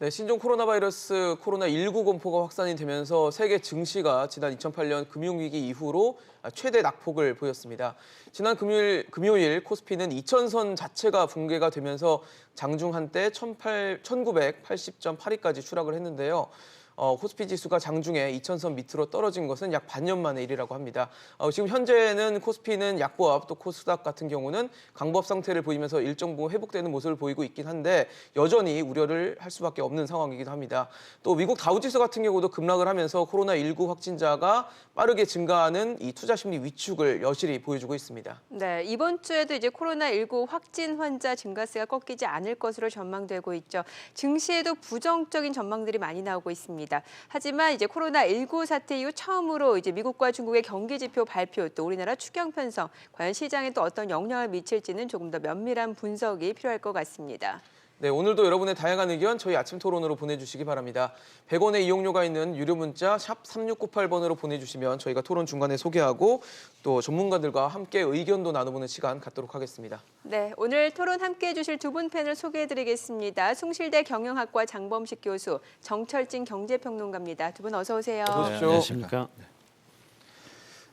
네, 신종 코로나 바이러스 코로나19 공포가 확산이 되면서 세계 증시가 지난 2008년 금융위기 이후로 최대 낙폭을 보였습니다. 지난 금요일 코스피는 2000선 자체가 붕괴가 되면서 장중 한때 1980.82까지 추락을 했는데요. 코스피 지수가 장중에 2000선 밑으로 떨어진 것은 약 반년 만의 일이라고 합니다. 지금 현재는 코스피는 약보합 또 코스닥 같은 경우는 강보합 상태를 보이면서 일정 부분 회복되는 모습을 보이고 있긴 한데 여전히 우려를 할 수밖에 없는 상황이기도 합니다. 또 미국 다우지수 같은 경우도 급락을 하면서 코로나19 확진자가 빠르게 증가하는 이 투자 심리 위축을 여실히 보여주고 있습니다. 네, 이번 주에도 이제 코로나19 확진 환자 증가세가 꺾이지 않을 것으로 전망되고 있죠. 증시에도 부정적인 전망들이 많이 나오고 있습니다. 하지만 이제 코로나19 사태 이후 처음으로 이제 미국과 중국의 경기 지표 발표 또 우리나라 추경 편성 과연 시장에 또 어떤 영향을 미칠지는 조금 더 면밀한 분석이 필요할 것 같습니다. 네, 오늘도 여러분의 다양한 의견 저희 아침 토론으로 보내주시기 바랍니다. 100원의 이용료가 있는 유료 문자 샵 3698번으로 보내주시면 저희가 토론 중간에 소개하고 또 전문가들과 함께 의견도 나눠보는 시간 갖도록 하겠습니다. 네, 오늘 토론 함께해 주실 두 분 패널 소개해드리겠습니다. 숭실대 경영학과 장범식 교수, 정철진 경제평론가입니다. 두 분 어서 오세요. 어서 오십시오. 안녕하십니까.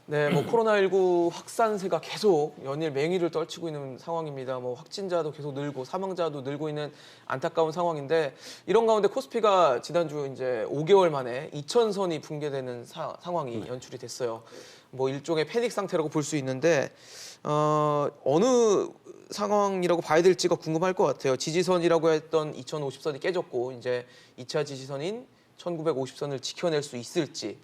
네, 코로나19 확산세가 계속 연일 맹위를 떨치고 있는 상황입니다. 확진자도 계속 늘고 사망자도 늘고 있는 안타까운 상황인데 이런 가운데 코스피가 지난주 이제 5개월 만에 2000선이 붕괴되는 상황이 연출이 됐어요. 일종의 패닉 상태라고 볼 수 있는데 어느 상황이라고 봐야 될지가 궁금할 것 같아요. 지지선이라고 했던 2050선이 깨졌고 이제 2차 지지선인 1950선을 지켜낼 수 있을지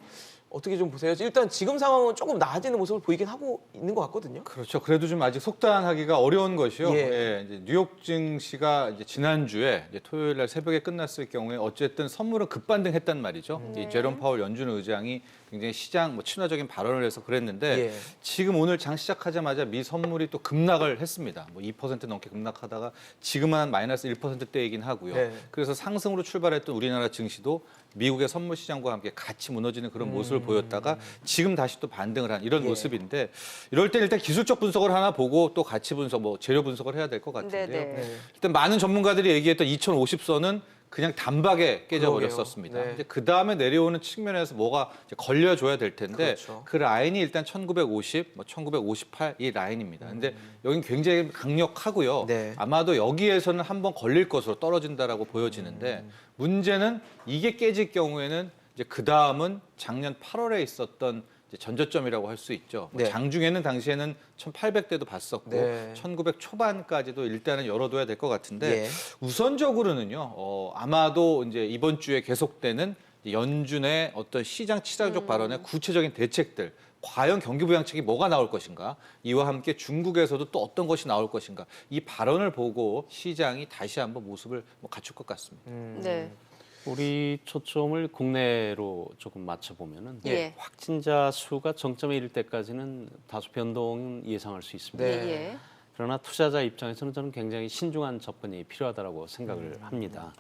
어떻게 좀 보세요? 일단 지금 상황은 조금 나아지는 모습을 보이긴 하고 있는 것 같거든요. 그렇죠. 그래도 좀 아직 속단하기가 어려운 것이요. 예. 이제 뉴욕 증시가 이제 지난주에 이제 토요일 날 새벽에 끝났을 경우에 어쨌든 선물은 급반등했단 말이죠. 이 제롬 파월 연준 의장이 굉장히 시장 친화적인 발언을 해서 그랬는데 예. 지금 오늘 장 시작하자마자 미 선물이 또 급락을 했습니다. 2% 넘게 급락하다가 지금은 한 마이너스 1%대이긴 하고요. 네. 그래서 상승으로 출발했던 우리나라 증시도 미국의 선물 시장과 함께 같이 무너지는 그런 모습을 보였다가 지금 다시 또 반등을 한 이런 예. 모습인데 이럴 때 일단 기술적 분석을 하나 보고 또 가치 분석, 재료 분석을 해야 될 것 같은데요. 네네. 네. 일단 많은 전문가들이 얘기했던 2050선은 그냥 단박에 깨져버렸었습니다. 그러게요. 네. 이제 그 다음에 내려오는 측면에서 뭐가 이제 걸려줘야 될 텐데 그렇죠. 그 라인이 일단 1950, 1958 이 라인입니다. 근데 여긴 굉장히 강력하고요. 네. 아마도 여기에서는 한번 걸릴 것으로 떨어진다라고 보여지는데 문제는 이게 깨질 경우에는 이제 그 다음은 작년 8월에 있었던 이제 전저점이라고 할 수 있죠. 네. 장중에는 당시에는 1800대도 봤었고 네. 1900 초반까지도 일단은 열어둬야 될 것 같은데 예. 우선적으로는요. 아마도 이제 이번 주에 계속되는 연준의 어떤 시장 치사적 발언의 구체적인 대책들 과연 경기 부양책이 뭐가 나올 것인가 이와 함께 중국에서도 또 어떤 것이 나올 것인가 이 발언을 보고 시장이 다시 한번 모습을 갖출 것 같습니다. 네. 우리 초점을 국내로 조금 맞춰보면은 예. 확진자 수가 정점에 이를 때까지는 다소 변동은 예상할 수 있습니다. 네. 예, 예. 그러나 투자자 입장에서는 저는 굉장히 신중한 접근이 필요하다고 생각을 합니다.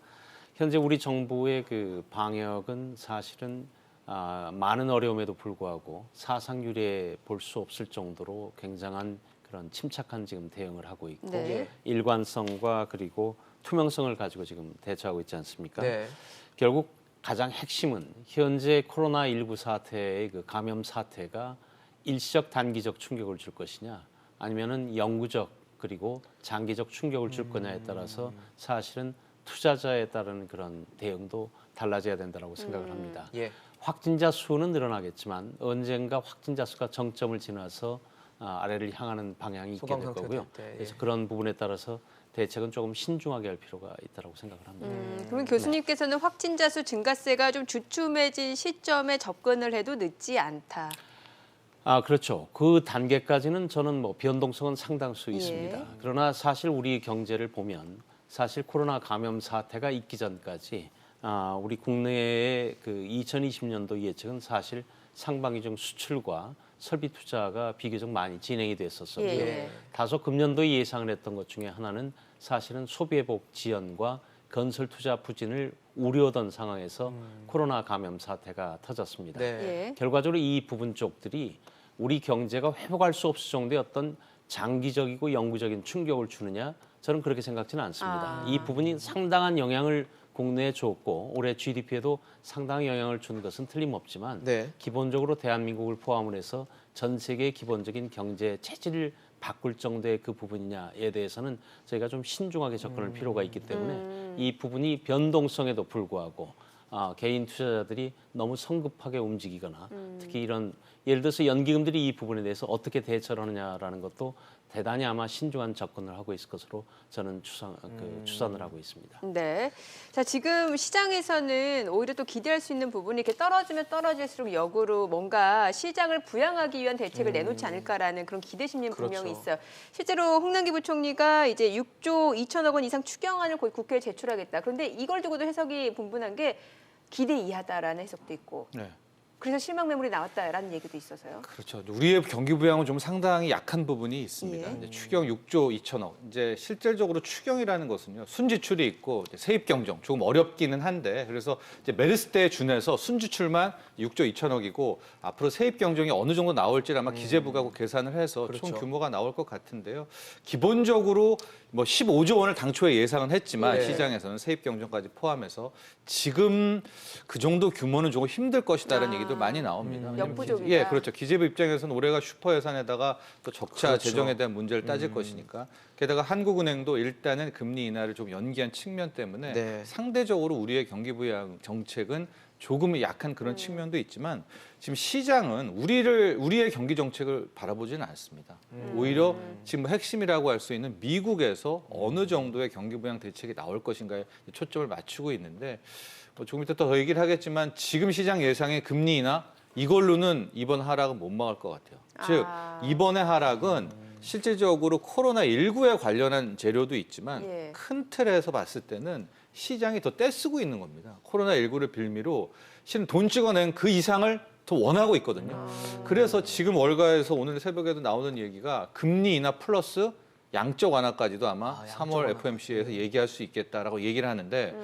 현재 우리 정부의 그 방역은 사실은 많은 어려움에도 불구하고 사상 유례 볼 수 없을 정도로 굉장한 그런 침착한 지금 대응을 하고 있고 네. 일관성과 그리고 투명성을 가지고 지금 대처하고 있지 않습니까? 네. 결국 가장 핵심은 현재 코로나19 사태의 그 감염 사태가 일시적 단기적 충격을 줄 것이냐 아니면은 영구적 그리고 장기적 충격을 줄 거냐에 따라서 사실은 투자자에 따른 그런 대응도 달라져야 된다고 생각을 합니다. 예. 확진자 수는 늘어나겠지만 언젠가 확진자 수가 정점을 지나서 아래를 향하는 방향이 있게 소강 될 상태가 거고요. 될 때, 예. 그래서 그런 부분에 따라서 대책은 조금 신중하게 할 필요가 있다고 생각을 합니다. 그러면 교수님께서는 확진자 수 증가세가 좀 주춤해진 시점에 접근을 해도 늦지 않다. 그렇죠. 그 단계까지는 저는 변동성은 상당수 예. 있습니다. 그러나 사실 우리 경제를 보면 사실 코로나 감염 사태가 있기 전까지 우리 국내의 그 2020년도 예측은 사실 상반기 중 수출과 설비 투자가 비교적 많이 진행이 됐었어요. 예. 다소 금년도에 예상을 했던 것 중에 하나는 사실은 소비 회복 지연과 건설 투자 부진을 우려하던 상황에서 코로나 감염 사태가 터졌습니다. 네. 예. 결과적으로 이 부분 쪽들이 우리 경제가 회복할 수 없을 정도의 어떤 장기적이고 영구적인 충격을 주느냐 저는 그렇게 생각지는 않습니다. 이 부분이 상당한 영향을 국내에 좋고 올해 GDP에도 상당히 영향을 준 것은 틀림없지만 네. 기본적으로 대한민국을 포함을 해서 전 세계의 기본적인 경제 체질을 바꿀 정도의 그 부분이냐에 대해서는 저희가 좀 신중하게 접근할 필요가 있기 때문에 이 부분이 변동성에도 불구하고 개인 투자자들이 너무 성급하게 움직이거나 특히 이런 예를 들어서 연기금들이 이 부분에 대해서 어떻게 대처를 하느냐라는 것도 대단히 아마 신중한 접근을 하고 있을 것으로 저는 추산을 하고 있습니다. 네. 자, 지금 시장에서는 오히려 또 기대할 수 있는 부분이 이렇게 떨어지면 떨어질수록 역으로 뭔가 시장을 부양하기 위한 대책을 내놓지 않을까라는 그런 기대 심리는 분명히 그렇죠. 있어요. 실제로 홍남기 부총리가 이제 6조 2천억 원 이상 추경안을 국회에 제출하겠다. 그런데 이걸 두고도 해석이 분분한 게 기대 이하다라는 해석도 있고. 네. 그래서 실망 매물이 나왔다라는 얘기도 있어서요. 그렇죠. 우리의 경기 부양은 좀 상당히 약한 부분이 있습니다. 예. 이제 추경 6조 2천억. 이제 실질적으로 추경이라는 것은요, 순지출이 있고 이제 세입 경정 조금 어렵기는 한데, 그래서 이제 메르스 때에 준해서 순지출만 6조 2천억이고 앞으로 세입 경정이 어느 정도 나올지 아마 기재부가 계산을 해서 총 그렇죠. 규모가 나올 것 같은데요. 기본적으로 뭐 15조 원을 당초에 예상은 했지만 네. 시장에서는 세입 경정까지 포함해서 지금 그 정도 규모는 조금 힘들 것이다라는 얘기도 많이 나옵니다. 왜냐면 역부족이다. 예, 그렇죠. 기재부 입장에서는 올해가 슈퍼 예산에다가 또 적자 그렇죠. 재정에 대한 문제를 따질 것이니까 게다가 한국은행도 일단은 금리 인하를 좀 연기한 측면 때문에 네. 상대적으로 우리의 경기 부양 정책은 조금 약한 그런 측면도 있지만 지금 시장은 우리의 경기 정책을 바라보지는 않습니다. 오히려 지금 핵심이라고 할 수 있는 미국에서 어느 정도의 경기 부양 대책이 나올 것인가에 초점을 맞추고 있는데 뭐 조금 이따 더 얘기를 하겠지만 지금 시장 예상의 금리 인하 이걸로는 이번 하락은 못 막을 것 같아요. 즉 이번의 하락은 실질적으로 코로나19에 관련한 재료도 있지만 예. 큰 틀에서 봤을 때는 시장이 더 떼쓰고 있는 겁니다. 코로나19를 빌미로 실은 돈 찍어낸 그 이상을 더 원하고 있거든요. 그래서 지금 월가에서 오늘 새벽에도 나오는 얘기가 금리 인하 플러스 양적 완화까지도 아마 양적 3월 완화. FOMC에서 얘기할 수 있겠다라고 얘기를 하는데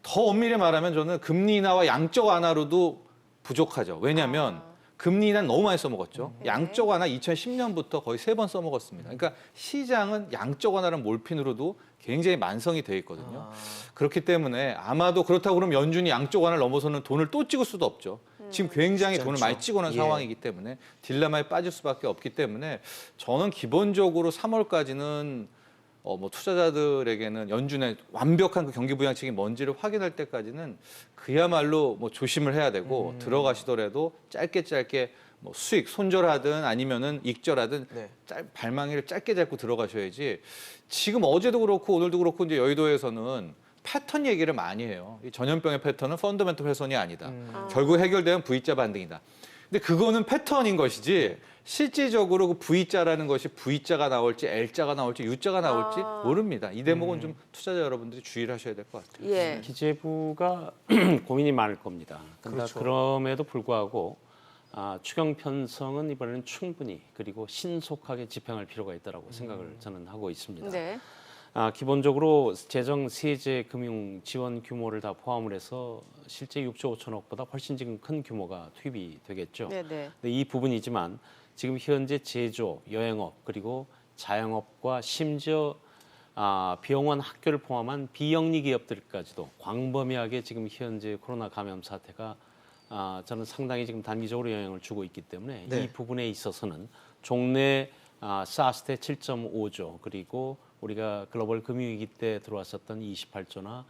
더 엄밀히 말하면 저는 금리 인하와 양적 완화로도 부족하죠. 왜냐하면 금리 인하는 너무 많이 써먹었죠. 양적 완화 2010년부터 거의 3번 써먹었습니다. 그러니까 시장은 양적 완화라는 몰핀으로도 굉장히 만성이 돼 있거든요. 그렇기 때문에 아마도 그렇다고 그러면 연준이 양적 완화를 넘어서는 돈을 또 찍을 수도 없죠. 지금 굉장히 쉽지 돈을 않죠. 많이 찍어놓은 예. 상황이기 때문에 딜레마에 빠질 수밖에 없기 때문에 저는 기본적으로 3월까지는 뭐 투자자들에게는 연준의 완벽한 그 경기 부양책이 뭔지를 확인할 때까지는 그야말로 뭐 조심을 해야 되고 들어가시더라도 짧게 뭐 수익 손절하든 아니면은 익절하든 네. 발망이를 짧게 잡고 들어가셔야지. 지금 어제도 그렇고 오늘도 그렇고 이제 여의도에서는 패턴 얘기를 많이 해요. 이 전염병의 패턴은 펀더멘털 훼손이 아니다. 결국 해결되면 V자 반등이다. 근데 그거는 패턴인 것이지 실질적으로 그 V자라는 것이 V자가 나올지 L자가 나올지 U자가 나올지 모릅니다. 이 대목은 좀 투자자 여러분들이 주의를 하셔야 될 것 같아요. 예. 기재부가 고민이 많을 겁니다. 그렇죠. 그럼에도 불구하고 추경 편성은 이번에는 충분히 그리고 신속하게 집행할 필요가 있다고 생각을 저는 하고 있습니다. 네. 기본적으로 재정, 세제, 금융 지원 규모를 다 포함을 해서 실제 6조 5천억보다 훨씬 지금 큰 규모가 투입이 되겠죠. 네, 네. 근데 이 부분이지만 지금 현재 제조, 여행업 그리고 자영업과 심지어 비영원 학교를 포함한 비영리 기업들까지도 광범위하게 지금 현재 코로나 감염 사태가 저는 상당히 지금 단기적으로 영향을 주고 있기 때문에 네. 이 부분에 있어서는 종래 사스 때 7.5조 그리고 우리가 글로벌 금융위기 때 들어왔었던 28조나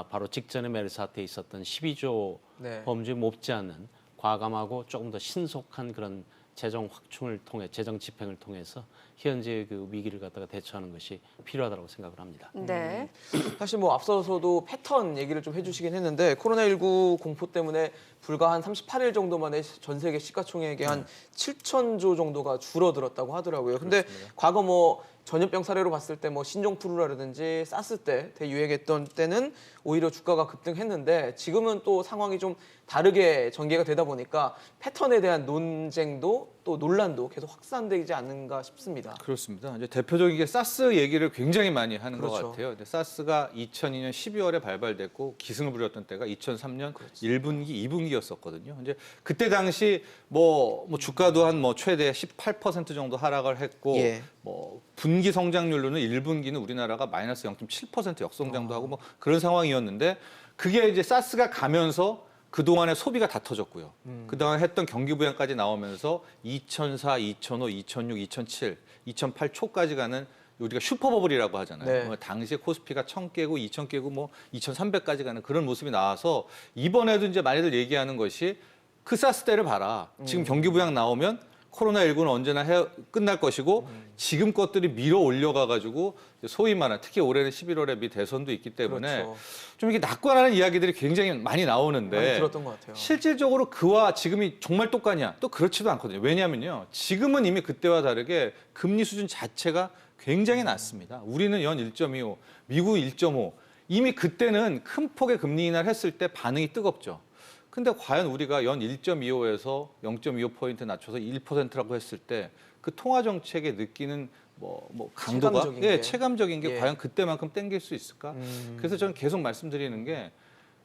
바로 직전에 메르스 사태에 있었던 12조 네. 범주에 못지 않는 과감하고 조금 더 신속한 그런 재정 확충을 통해 재정 집행을 통해서 현재 그 위기를 갖다가 대처하는 것이 필요하다고 생각을 합니다. 네. 사실 뭐 앞서서도 패턴 얘기를 좀 해주시긴 했는데 코로나19 공포 때문에 불과 한 38일 정도 만에 전 세계 시가총액의 한 7천조 정도가 줄어들었다고 하더라고요. 근데 과거 뭐 전염병 사례로 봤을 때 뭐 신종플루라든지 사스 때 대유행했던 때는 오히려 주가가 급등했는데 지금은 또 상황이 좀 다르게 전개가 되다 보니까 패턴에 대한 논쟁도 또 논란도 계속 확산되지 않는가 싶습니다. 그렇습니다. 이제 대표적인 게 사스 얘기를 굉장히 많이 하는 그렇죠. 것 같아요. 근데 사스가 2002년 12월에 발발됐고 기승을 부렸던 때가 2003년 1분기, 2분기였었거든요. 이제 그때 당시 뭐 주가도 한 뭐 최대 18% 정도 하락을 했고 예. 뭐 분기 성장률로는 1분기는 우리나라가 마이너스 0.7% 역성장도 하고 뭐 그런 상황이었는데 그게 이제 사스가 가면서 그동안의 소비가 다 터졌고요. 그동안 했던 경기 부양까지 나오면서 2004, 2005, 2006, 2007, 2008 초까지 가는 우리가 슈퍼버블이라고 하잖아요. 네. 뭐 당시에 코스피가 1000개고 2000개고 뭐 2300까지 가는 그런 모습이 나와서 이번에도 이제 많이들 얘기하는 것이 그 사스 때를 봐라. 지금 경기 부양 나오면 코로나19는 언제나 끝날 것이고 지금 것들이 밀어 올려가가지고 소위 말하는 특히 올해는 11월에 미 대선도 있기 때문에 그렇죠. 좀 이게 낙관하는 이야기들이 굉장히 많이 나오는데 많이 들었던 것 같아요. 실질적으로 그와 지금이 정말 똑같냐? 또 그렇지도 않거든요. 왜냐하면요. 지금은 이미 그때와 다르게 금리 수준 자체가 굉장히 낮습니다. 우리는 연 1.25, 미국 1.5. 이미 그때는 큰 폭의 금리 인하를 했을 때 반응이 뜨겁죠. 근데 과연 우리가 연 1.25에서 0.25포인트 낮춰서 1%라고 했을 때 그 통화 정책에 느끼는 뭐 강도가 체감적인 게. 체감적인 게 예. 과연 그때만큼 땡길 수 있을까? 그래서 저는 계속 말씀드리는 게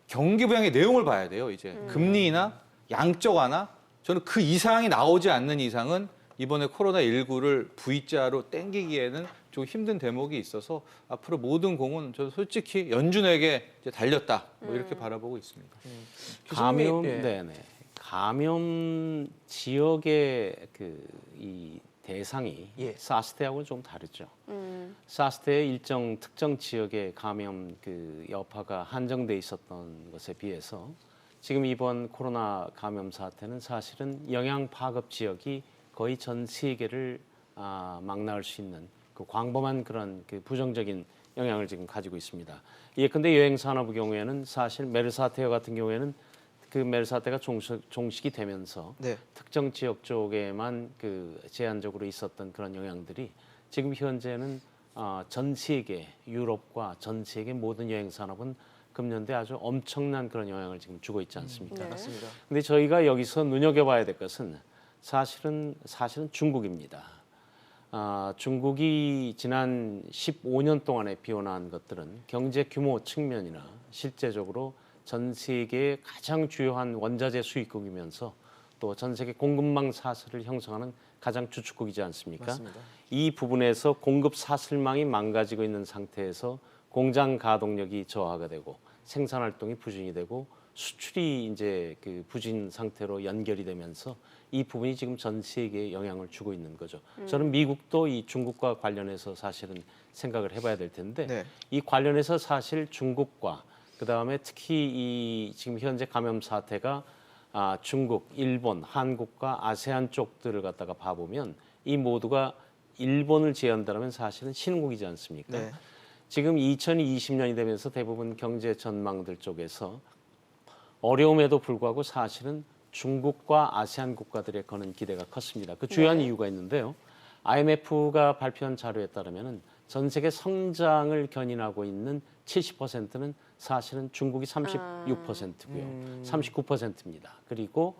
경기 부양의 내용을 봐야 돼요. 이제 금리 인하, 양적 완화, 저는 그 이상이 나오지 않는 이상은 이번에 코로나19를 V자로 땡기기에는 좀 힘든 대목이 있어서 앞으로 모든 공은 저는 솔직히 연준에게 이제 달렸다. 뭐 이렇게 바라보고 있습니다. 감염, 교수님이, 예. 네네. 감염 지역의 이 대상이 예. 사스 때하고는 좀 다르죠. 사스 때 일정 특정 지역의 감염 여파가 한정돼 있었던 것에 비해서 지금 이번 코로나 감염 사태는 사실은 영양 파급 지역이 거의 전 세계를 망라할 수 있는 그 광범한 그런 그 부정적인 영향을 지금 가지고 있습니다. 예컨대 여행 산업의 경우에는 사실 메르스 사태 같은 경우에는 그 메르스 사태가 종식이 되면서 네. 특정 지역 쪽에만 그 제한적으로 있었던 그런 영향들이 지금 현재는 전 세계 유럽과 전 세계 모든 여행 산업은 금년대 아주 엄청난 그런 영향을 지금 주고 있지 않습니까? 네. 맞습니다. 근데 저희가 여기서 눈여겨봐야 될 것은 사실은 중국입니다. 중국이 지난 15년 동안에 비워난 것들은 경제 규모 측면이나 실제적으로 전 세계의 가장 주요한 원자재 수입국이면서 또 전 세계 공급망 사슬을 형성하는 가장 주축국이지 않습니까? 맞습니다. 이 부분에서 공급 사슬망이 망가지고 있는 상태에서 공장 가동력이 저하가 되고 생산 활동이 부진이 되고 수출이 이제 그 부진 상태로 연결이 되면서 이 부분이 지금 전 세계에 영향을 주고 있는 거죠. 저는 미국도 이 중국과 관련해서 사실은 생각을 해봐야 될 텐데 네. 이 관련해서 사실 중국과 그다음에 특히 이 지금 현재 감염 사태가 중국, 일본, 한국과 아세안 쪽들을 갖다가 봐보면 이 모두가 일본을 제한한다면 사실은 신흥국이지 않습니까? 네. 지금 2020년이 되면서 대부분 경제 전망들 쪽에서 어려움에도 불구하고 사실은 중국과 아세안 국가들에 거는 기대가 컸습니다. 그 주요한 이유가 있는데요. IMF가 발표한 자료에 따르면 전 세계 성장을 견인하고 있는 70%는 사실은 중국이 36%고요. 39%입니다. 그리고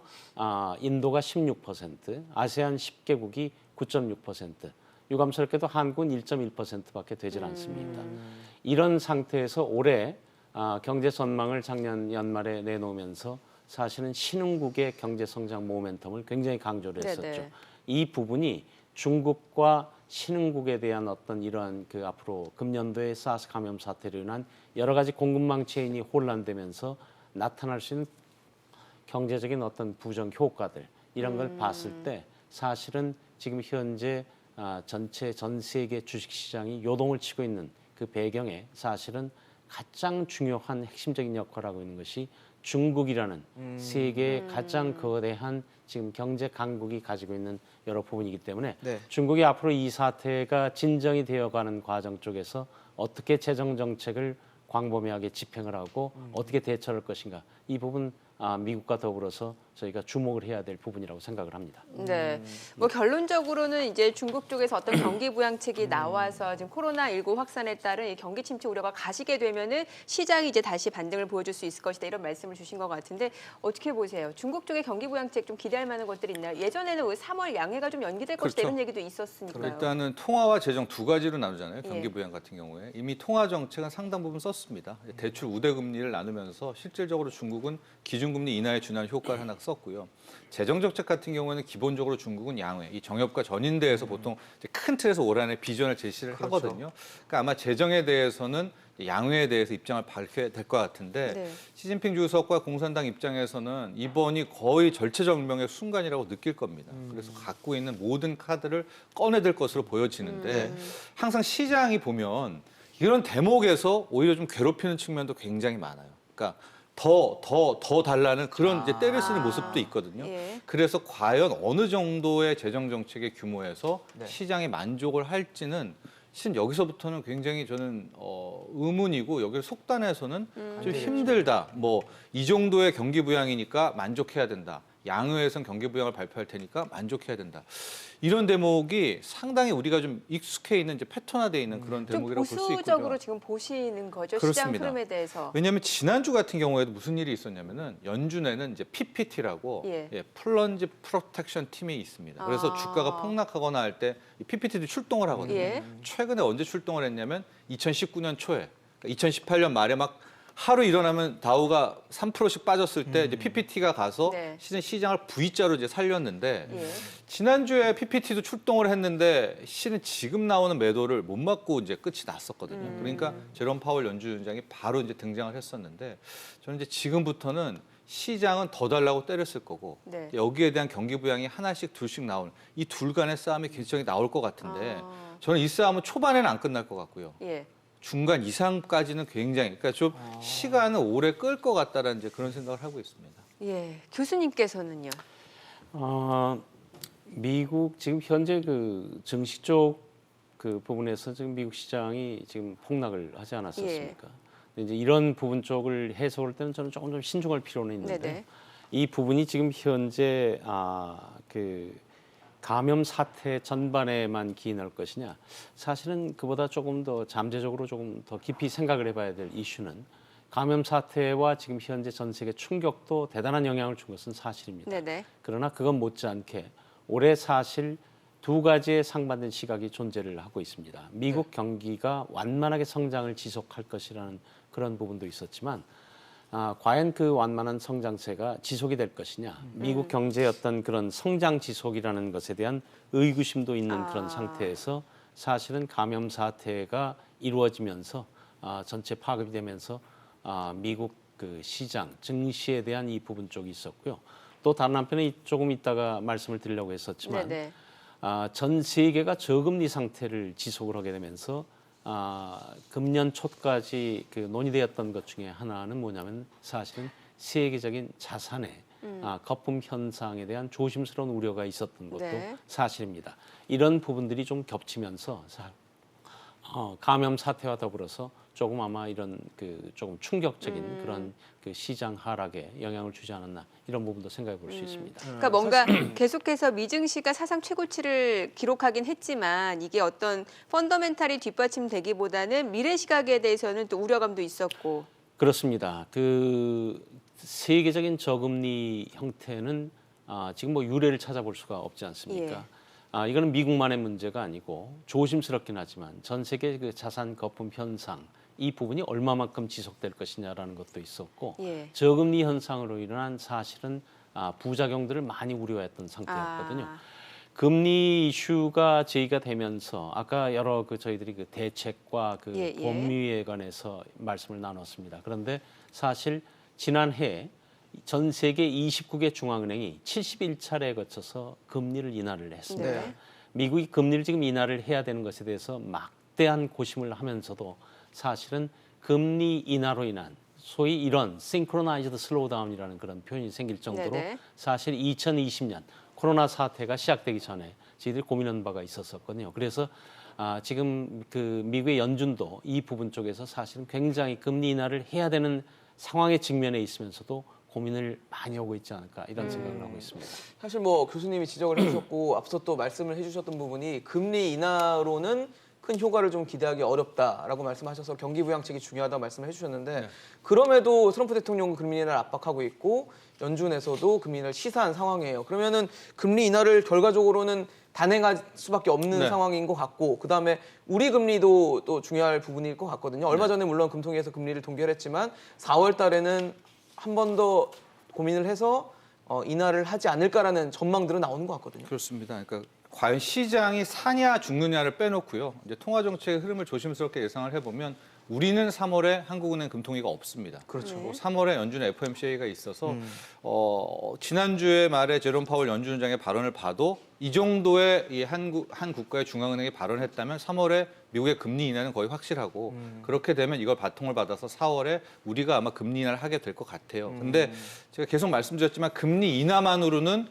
인도가 16%, 아세안 10개국이 9.6%, 유감스럽게도 한국은 1.1%밖에 되질 않습니다. 이런 상태에서 올해 경제 전망을 작년 연말에 내놓으면서 사실은 신흥국의 경제 성장 모멘텀을 굉장히 강조를 했었죠. 네네. 이 부분이 중국과 신흥국에 대한 어떤 이러한 그 앞으로 금년도에 사스 감염 사태로 인한 여러 가지 공급망 체인이 혼란되면서 나타날 수 있는 경제적인 어떤 부정 효과들 이런 걸 봤을 때 사실은 지금 현재 전체 전 세계 주식 시장이 요동을 치고 있는 그 배경에 사실은 가장 중요한 핵심적인 역할을 하고 있는 것이 중국이라는 세계의 가장 거대한 지금 경제 강국이 가지고 있는 여러 부분이기 때문에 네. 중국이 앞으로 이 사태가 진정이 되어가는 과정 쪽에서 어떻게 재정 정책을 광범위하게 집행을 하고 어떻게 대처할 것인가 이 부분 미국과 더불어서 저희가 주목을 해야 될 부분이라고 생각을 합니다. 네. 뭐 결론적으로는 이제 중국 쪽에서 어떤 경기 부양책이 나와서 지금 코로나19 확산에 따른 이 경기 침체 우려가 가시게 되면은 시장이 이제 다시 반등을 보여줄 수 있을 것이다 이런 말씀을 주신 것 같은데 어떻게 보세요? 중국 쪽의 경기 부양책 좀 기대할 만한 것들이 있나요? 예전에는 왜 3월 양해가 좀 연기될 것이다 그렇죠. 이런 얘기도 있었으니까요. 일단은 통화와 재정 두 가지로 나누잖아요. 예. 경기 부양 같은 경우에 이미 통화 정책은 상당 부분 썼습니다. 대출 우대 금리를 나누면서 실질적으로 중국은 기준금리 인하에 준하는 효과를 하나 썼고요. 재정 정책 같은 경우에는 기본적으로 중국은 양회, 이 정협과 전인대에서 보통 이제 큰 틀에서 올 한해 비전을 제시를 그렇죠. 하거든요. 그러니까 아마 재정에 대해서는 양회에 대해서 입장을 밝혀야 될 것 같은데 네. 시진핑 주석과 공산당 입장에서는 이번이 거의 절체절명의 순간이라고 느낄 겁니다. 그래서 갖고 있는 모든 카드를 꺼내들 것으로 보여지는데 항상 시장이 보면 이런 대목에서 오히려 좀 괴롭히는 측면도 굉장히 많아요. 그러니까 더 달라는 그런 이제 때를 쓰는 모습도 있거든요. 예. 그래서 과연 어느 정도의 재정 정책의 규모에서 네. 시장이 만족을 할지는 실은 여기서부터는 굉장히 저는 의문이고 여기를 속단해서는 좀 힘들다. 뭐 이 정도의 경기 부양이니까 만족해야 된다. 양회에선 경기 부양을 발표할 테니까 만족해야 된다. 이런 대목이 상당히 우리가 좀 익숙해 있는 이제 패턴화되어 있는 그런 좀 대목이라고 볼 수 있거든요. 보수적으로 지금 보시는 거죠. 시장 그렇습니다. 흐름에 대해서. 왜냐하면 지난주 같은 경우에도 무슨 일이 있었냐면은 연준에는 이제 PPT라고 예. 플런지 프로텍션 팀이 있습니다. 그래서 아. 주가가 폭락하거나 할 때 PPT도 출동을 하거든요. 예. 최근에 언제 출동을 했냐면 2019년 초에, 그러니까 2018년 말에 막 하루 일어나면 다우가 3%씩 빠졌을 때 이제 PPT가 가서 네. 시장을 V자로 이제 살렸는데 예. 지난주에 PPT도 출동을 했는데 실은 지금 나오는 매도를 못 맞고 이제 끝이 났었거든요. 그러니까 제롬 파월 연준장이 바로 이제 등장을 했었는데 저는 이제 지금부터는 시장은 더 달라고 때렸을 거고 네. 여기에 대한 경기 부양이 하나씩 둘씩 나오는 이 둘 간의 싸움이 굉장히 나올 것 같은데 아. 저는 이 싸움은 초반에는 안 끝날 것 같고요. 예. 중간 이상까지는 굉장히 그러니까 좀 시간을 오래 끌 것 같다라는 이제 그런 생각을 하고 있습니다. 예. 교수님께서는요. 미국 지금 현재 그 증시 쪽 그 부분에서 지금 미국 시장이 지금 폭락을 하지 않았었습니까? 근데 이제 이런 부분 쪽을 해석할 때는 저는 조금 좀 신중할 필요는 있는데 네네. 이 부분이 지금 현재 그 감염 사태 전반에만 기인할 것이냐? 사실은 그보다 조금 더 잠재적으로 조금 더 깊이 생각을 해봐야 될 이슈는 감염 사태와 지금 현재 전 세계 충격도 대단한 영향을 준 것은 사실입니다. 네네. 그러나 그건 못지않게 올해 사실 두 가지의 상반된 시각이 존재를 하고 있습니다. 미국 경기가 완만하게 성장을 지속할 것이라는 그런 부분도 있었지만 과연 그 완만한 성장세가 지속이 될 것이냐. 미국 경제의 어떤 그런 성장 지속이라는 것에 대한 의구심도 있는 그런 상태에서 사실은 감염 사태가 이루어지면서 전체 파급이 되면서 미국 그 시장, 증시에 대한 이 부분 쪽이 있었고요. 또 다른 한편에 조금 이따가 말씀을 드리려고 했었지만 네네. 전 세계가 저금리 상태를 지속을 하게 되면서 금년 초까지 그 논의되었던 것 중에 하나는 뭐냐면 사실은 세계적인 자산의 거품 현상에 대한 조심스러운 우려가 있었던 것도 네. 사실입니다. 이런 부분들이 좀 겹치면서 감염 사태와 더불어서 조금 아마 이런 그 조금 충격적인 그런 그 시장 하락에 영향을 주지 않았나 이런 부분도 생각해 볼 수 있습니다. 그러니까 뭔가 계속해서 미증시가 사상 최고치를 기록하긴 했지만 이게 어떤 펀더멘탈이 뒷받침되기보다는 미래 시각에 대해서는 또 우려감도 있었고. 그렇습니다. 그 세계적인 저금리 형태는 지금 뭐 유례를 찾아볼 수가 없지 않습니까? 이거는 미국만의 문제가 아니고 조심스럽긴 하지만 전 세계 그 자산 거품 현상 이 부분이 얼마만큼 지속될 것이냐라는 것도 있었고 예. 저금리 현상으로 일어난 사실은 부작용들을 많이 우려했던 상태였거든요. 금리 이슈가 제기가 되면서 아까 여러 그 저희들이 그 대책과 그 예, 예. 법률에 관해서 말씀을 나눴습니다. 그런데 사실 지난해 전 세계 29개 중앙은행이 71차례에 거쳐서 금리를 인하를 했습니다. 네. 미국이 금리를 지금 인하를 해야 되는 것에 대해서 막대한 고심을 하면서도 사실은 금리 인하로 인한 소위 이런 싱크로나이즈드 슬로우다운이라는 그런 표현이 생길 정도로 네네. 사실 2020년 코로나 사태가 시작되기 전에 저희들이 고민한 바가 있었거든요. 그래서 지금 그 미국의 연준도 이 부분 쪽에서 사실은 굉장히 금리 인하를 해야 되는 상황에 직면해 있으면서도 고민을 많이 하고 있지 않을까 이런 생각을 하고 있습니다. 사실 뭐 교수님이 지적을 해주셨고 앞서 또 말씀을 해주셨던 부분이 금리 인하로는 큰 효과를 좀 기대하기 어렵다라고 말씀하셔서 경기 부양책이 중요하다고 말씀을 해주셨는데 그럼에도 트럼프 대통령은 금리 인하를 압박하고 있고 연준에서도 금리 인하를 시사한 상황이에요. 그러면은 금리 인하를 결과적으로는 단행할 수밖에 없는 네. 상황인 것 같고 그다음에 우리 금리도 또 중요할 부분일 것 같거든요. 얼마 전에 물론 금통위에서 금리를 동결했지만 4월 달에는 한 번 더 고민을 해서 인하를 하지 않을까라는 전망들은 나오는 것 같거든요. 그렇습니다. 그러니까 과연 시장이 사냐 죽느냐를 빼놓고요. 이제 통화 정책의 흐름을 조심스럽게 예상을 해보면 우리는 3월에 한국은행 금통위가 없습니다. 그렇죠. 3월에 연준의 FOMC가 있어서 지난주에 말에 제롬 파월 연준 의장의 발언을 봐도 이 정도의 한 국가의 중앙은행이 발언했다면 3월에 미국의 금리 인하는 거의 확실하고 그렇게 되면 이걸 바통을 받아서 4월에 우리가 아마 금리 인하를 하게 될 것 같아요. 근데 제가 계속 말씀드렸지만 금리 인하만으로는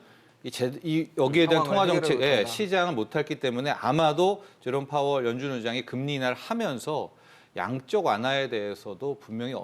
여기에 대한 상황을 통화 해결을 정책 못한다. 시장을 못했기 때문에 아마도 제롬 파월 연준 의장이 금리 인하를 하면서 양적 완화에 대해서도 분명히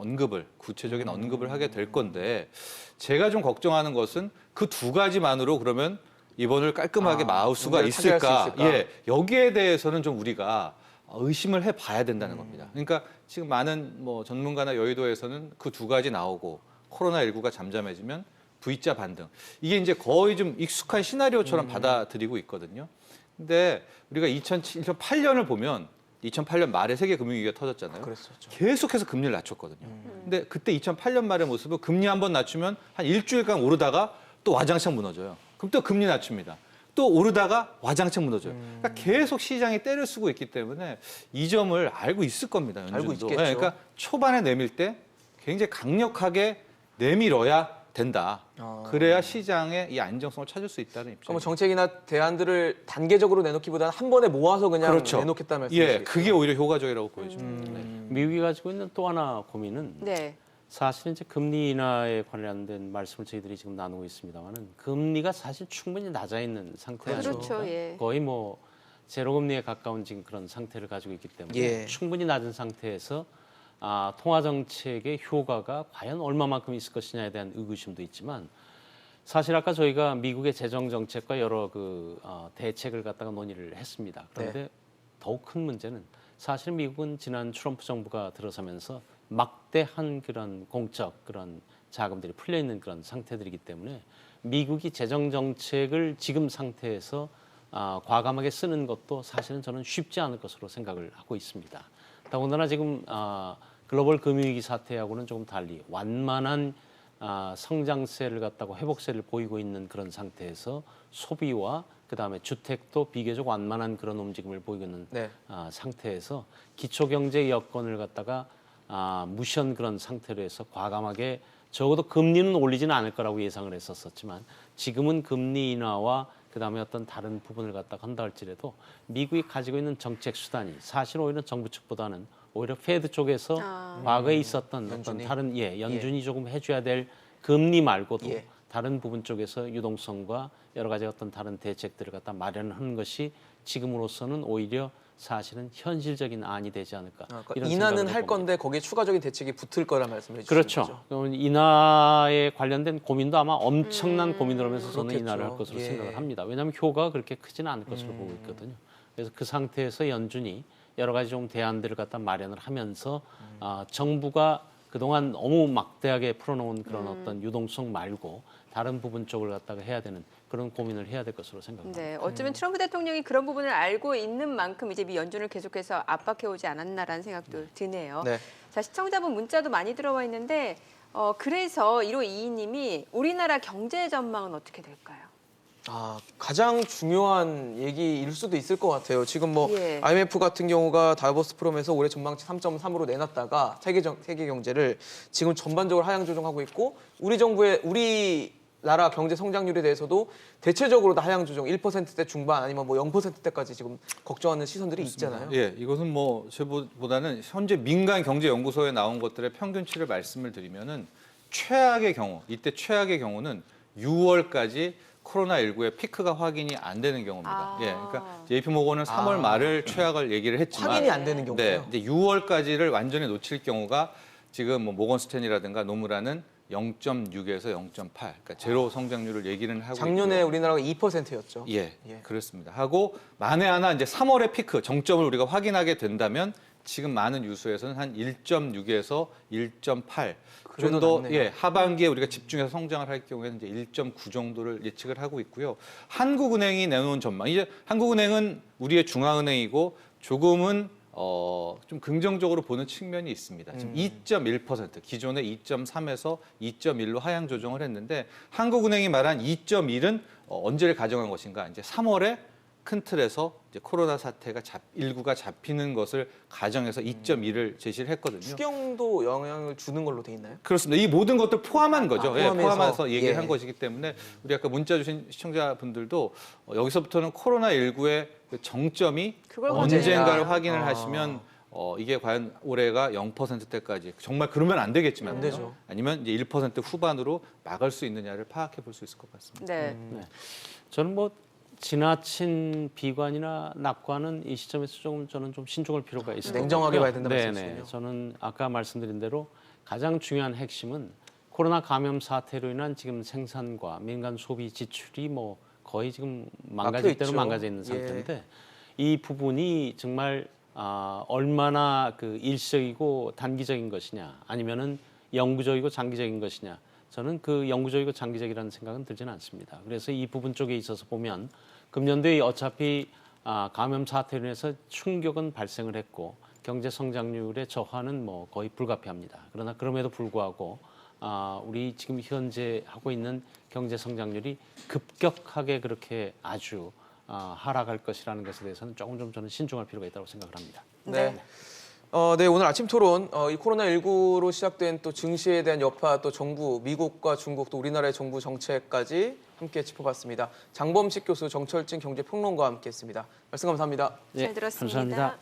구체적인 언급을 하게 될 건데 제가 좀 걱정하는 것은 그 두 가지만으로 그러면 이번을 깔끔하게 막을 수가 문제를 차지할 있을까? 수 있을까? 예, 여기에 대해서는 좀 우리가 의심을 해봐야 된다는 겁니다. 그러니까 지금 많은 뭐 전문가나 여의도에서는 그 두 가지 나오고 코로나19가 잠잠해지면 V자 반등. 이게 이제 거의 좀 익숙한 시나리오처럼 받아들이고 있거든요. 근데 우리가 2008년을 보면 2008년 말에 세계 금융위기가 터졌잖아요. 그랬었죠. 계속해서 금리를 낮췄거든요. 근데 그때 2008년 말의 모습은 금리 한번 낮추면 한 일주일간 오르다가 또 와장창 무너져요. 그럼 또 금리 낮춥니다. 또 오르다가 와장창 무너져요. 그러니까 계속 시장이 때를 쓰고 있기 때문에 이 점을 알고 있을 겁니다. 연준도. 알고 있겠죠. 네, 그러니까 초반에 내밀 때 굉장히 강력하게 내밀어야 된다. 그래야 시장의 이 안정성을 찾을 수 있다는 입장. 그럼 뭐 정책이나 대안들을 단계적으로 내놓기보다는 한 번에 모아서 그냥 그렇죠. 내놓겠다는 말씀이시죠? 예, 그게 오히려 효과적이라고 보여집니다. 네. 미국이 가지고 있는 또 하나 고민은 네. 사실 이제 금리 인하에 관련된 말씀을 저희들이 지금 나누고 있습니다만은 금리가 사실 충분히 낮아 있는 상태 아닙니까? 그렇죠. 예. 거의 뭐 제로 금리에 가까운 지금 그런 상태를 가지고 있기 때문에 예. 충분히 낮은 상태에서 통화 정책의 효과가 과연 얼마만큼 있을 것이냐에 대한 의구심도 있지만 사실 아까 저희가 미국의 재정 정책과 여러 대책을 갖다가 논의를 했습니다. 그런데 더욱 큰 문제는 사실 미국은 지난 트럼프 정부가 들어서면서 막대한 그런 공적 그런 자금들이 풀려 있는 그런 상태들이기 때문에 미국이 재정 정책을 지금 상태에서 과감하게 쓰는 것도 사실은 저는 쉽지 않을 것으로 생각을 하고 있습니다. 더군다나 지금 글로벌 금융위기 사태하고는 조금 달리 완만한 성장세를 갖다가 회복세를 보이고 있는 그런 상태에서 소비와 그다음에 주택도 비교적 완만한 그런 움직임을 보이고 있는 상태에서 기초경제 여건을 갖다가 무시한 그런 상태로 해서 과감하게 적어도 금리는 올리지는 않을 거라고 예상을 했었지만 지금은 금리 인하와 그다음에 어떤 다른 부분을 갖다가 한다 할지라도 미국이 가지고 있는 정책 수단이 사실 오히려 정부 측보다는 오히려 페드 쪽에서 과거에 있었던 어떤 다른 연준이 조금 해줘야 될 금리 말고도 다른 부분 쪽에서 유동성과 여러 가지 어떤 다른 대책들을 갖다 마련하는 것이 지금으로서는 오히려 사실은 현실적인 안이 되지 않을까. 그러니까 이런 인하는 생각을 할 해봅니다. 건데 거기에 추가적인 대책이 붙을 거란 말씀을 해주시는 그렇죠. 거죠. 그럼 인하에 관련된 고민도 아마 엄청난 고민을 하면서 저는 그렇겠죠. 인하를 할 것으로 예. 생각을 합니다. 왜냐하면 효과가 그렇게 크지는 않을 것으로 보고 있거든요. 그래서 그 상태에서 연준이 여러 가지 좀 대안들을 갖다 마련을 하면서 정부가 그동안 너무 막대하게 풀어놓은 그런 어떤 유동성 말고 다른 부분 쪽을 갖다가 해야 되는 그런 고민을 해야 될 것으로 생각합니다. 네, 어쩌면 트럼프 대통령이 그런 부분을 알고 있는 만큼 이제 미 연준을 계속해서 압박해오지 않았나라는 생각도 드네요. 네. 자, 시청자분 문자도 많이 들어와 있는데 그래서 1522님이 우리나라 경제 전망은 어떻게 될까요? 가장 중요한 얘기일 수도 있을 것 같아요. 지금 뭐 예. IMF 같은 경우가 다보스 포럼에서 올해 전망치 3.3으로 내놨다가 세계 경제를 지금 전반적으로 하향 조정하고 있고 우리 나라 경제 성장률에 대해서도 대체적으로 다 하향 조정 1%대 중반 아니면 뭐 0%대까지 지금 걱정하는 시선들이 있잖아요. 예, 이것은 뭐 저보다는 현재 민간 경제 연구소에 나온 것들의 평균치를 말씀을 드리면은 최악의 경우는 6월까지 코로나19의 피크가 확인이 안 되는 경우입니다. 예, 그러니까 JP모건은 3월 말을 최악을 얘기를 했지만 확인이 안 되는 경우예요. 네, 이제 6월까지를 완전히 놓칠 경우가 지금 뭐 모건 스탠이라든가 노무라는 0.6에서 0.8, 그러니까 제로 성장률을 얘기는 하고 작년에 있고요. 우리나라가 2%였죠. 예, 예. 그렇습니다. 하고 만에 하나 이제 3월의 피크 정점을 우리가 확인하게 된다면 지금 많은 유수에서는 한 1.6에서 1.8 그래도 좀 더 낮네요. 하반기에 우리가 집중해서 성장을 할 경우에는 이제 1.9 정도를 예측을 하고 있고요. 한국은행이 내놓은 전망. 이제 한국은행은 우리의 중앙은행이고 조금은 좀 긍정적으로 보는 측면이 있습니다. 지금 2.1%, 기존의 2.3에서 2.1로 하향 조정을 했는데 한국은행이 말한 2.1은 언제를 가정한 것인가? 이제 3월에 큰 틀에서 이제 코로나 사태가 19가 잡히는 것을 가정해서 2.1을 제시를 했거든요. 추경도 영향을 주는 걸로 돼 있나요? 그렇습니다. 이 모든 것들 포함한 거죠. 예, 포함해서. 포함해서 얘기를 예. 한 것이기 때문에 우리 아까 문자 주신 시청자분들도 여기서부터는 코로나19의 그 정점이 그걸 언젠가를 확인해야 확인을 아. 하시면 이게 과연 올해가 0%대까지 정말 그러면 안 되겠지만 안 되죠. 아니면 이제 1% 후반으로 막을 수 있느냐를 파악해 볼 수 있을 것 같습니다. 네. 저는 뭐 지나친 비관이나 낙관은 이 시점에서 조금 저는 좀 신중할 필요가 있을 것 냉정하게 같고요. 봐야 된다 네네. 말씀이시군요. 저는 아까 말씀드린 대로 가장 중요한 핵심은 코로나 감염 사태로 인한 지금 생산과 민간 소비 지출이 뭐 거의 지금 망가질 대로 막혀있죠. 망가져 있는 예. 상태인데 이 부분이 정말 얼마나 그 일시적이고 단기적인 것이냐 아니면은 영구적이고 장기적인 것이냐 저는 그 영구적이고 장기적이라는 생각은 들지는 않습니다. 그래서 이 부분 쪽에 있어서 보면 금년도에 어차피 감염 사태로 인해서 충격은 발생을 했고 경제 성장률의 저하는 뭐 거의 불가피합니다. 그러나 그럼에도 불구하고 우리 지금 현재 하고 있는 경제 성장률이 급격하게 그렇게 아주 하락할 것이라는 것에 대해서는 조금 좀 저는 신중할 필요가 있다고 생각을 합니다. 네. 네, 오늘 아침 토론 이 코로나19로 시작된 또 증시에 대한 여파, 또 정부, 미국과 중국, 또 우리나라의 정부 정책까지 함께 짚어봤습니다. 장범식 교수, 정철진 경제평론가와 함께했습니다. 말씀 감사합니다. 잘 들었습니다. 감사합니다.